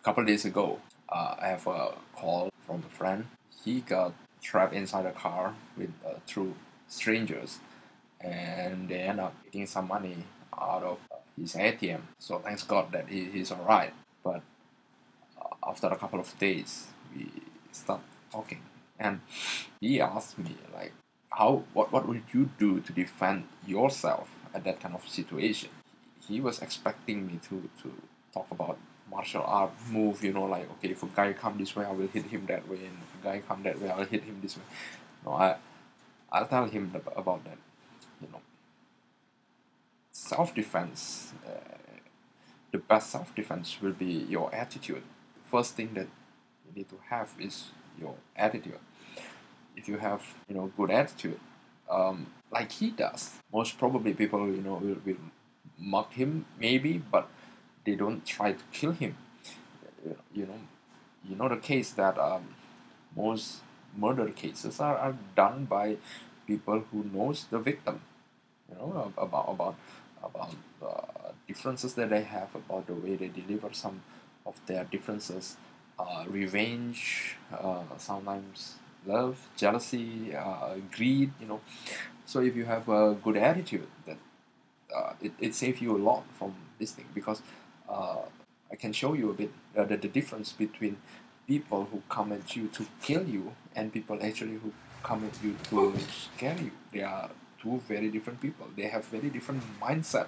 couple days ago, I have a call from a friend. He got trapped inside a car with two strangers, and they end up taking some money out of his ATM. So thanks God that he's alright. But after a couple of days, we stopped talking, and he asked me like, what would you do to defend yourself at that kind of situation? He was expecting me to talk about martial art move, like, okay, if a guy come this way, I will hit him that way, and if a guy come that way, I'll hit him this way. No, I'll tell him about that. Self-defense. The best self-defense will be your attitude. First thing that you need to have is your attitude. If you have good attitude, like he does, most probably people will mock him maybe, but they don't try to kill him. You know, the case that most murder cases are done by people who knows the victim. About the differences that they have, about the way they deliver some of their differences, revenge, sometimes love, jealousy, greed. So if you have a good attitude, that it saves you a lot from this thing, because I can show you a bit the difference between people who come at you to kill you and people actually who come at you to scare you. They are two very different people. They have very different mindset.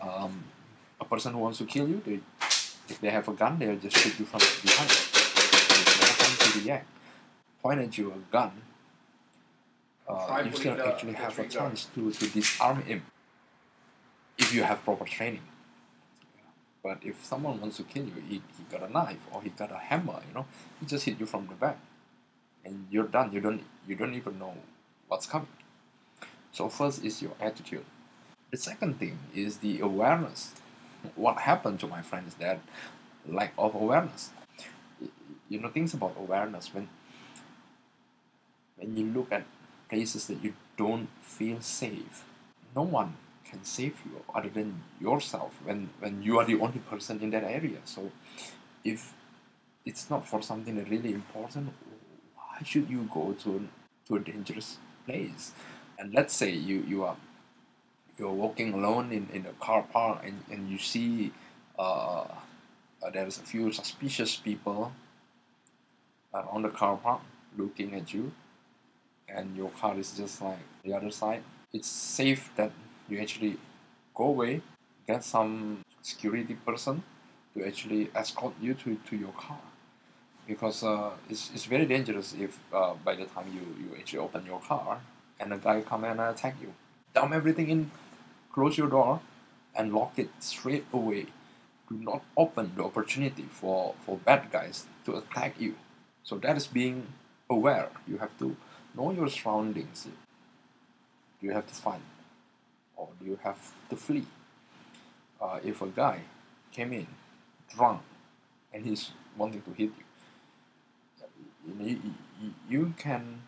A person who wants to kill you, if they have a gun, they'll just shoot you from behind. There's no time to react. Point at you a gun, you still actually have a chance to disarm him if you have proper training. But if someone wants to kill you, he got a knife or he got a hammer, he just hit you from the back, and you're done. You don't even know what's coming. So first is your attitude. The second thing is the awareness. What happened to my friend is that lack of awareness. Things about awareness, when you look at places that you don't feel safe, no one can save you other than yourself when you are the only person in that area. So if it's not for something that really important, why should you go to a dangerous place? And let's say you're walking alone in a car park, and you see there's a few suspicious people around the car park looking at you, and your car is just like the other side. It's safe that you actually go away, get some security person to actually escort you to your car, because it's very dangerous if by the time you actually open your car and a guy come and attack you. Dump everything in, close your door, and lock it straight away. Do not open the opportunity for bad guys to attack you. So that is being aware. You have to know your surroundings. Do you have to fight, or do you have to flee? If a guy came in drunk and he's wanting to hit you, you can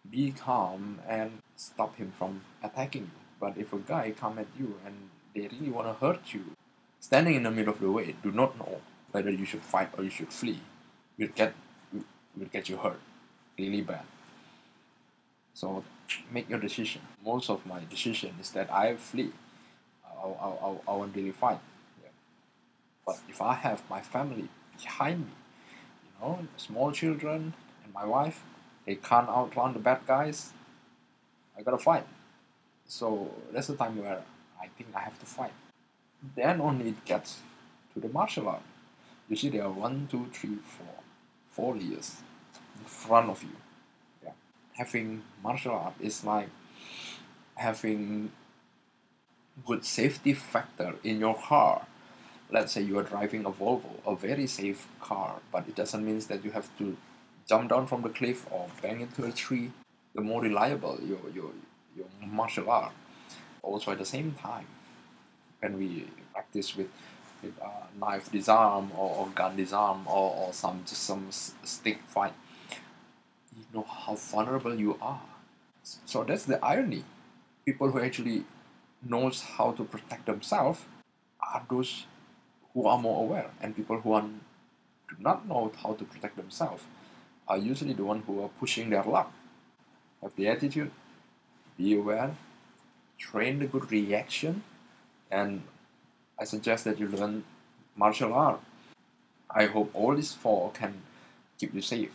be calm and stop him from attacking you. But if a guy come at you and they really want to hurt you, standing in the middle of the way, do not know whether you should fight or you should flee, will get you hurt really bad. So make your decision. Most of my decision is that I flee. I won't really fight. Yeah. But if I have my family behind me, small children and my wife, they can't outrun the bad guys, I gotta fight. So that's the time where I think I have to fight. Then only it gets to the martial art. You see, there are 1, 2, 3, 4 years in front of you. Yeah. Having martial art is like having good safety factor in your car. Let's say you are driving a Volvo, a very safe car, but it doesn't mean that you have to jump down from the cliff or bang into a tree. The more reliable your martial art. Also at the same time, when we practice with knife disarm or gun disarm or some stick fight, you know how vulnerable you are. So that's the irony. People who actually knows how to protect themselves are those who are more aware, and people who do not know how to protect themselves are usually the ones who are pushing their luck. Have the attitude, be aware, train the good reaction, and I suggest that you learn martial art. I hope all these four can keep you safe.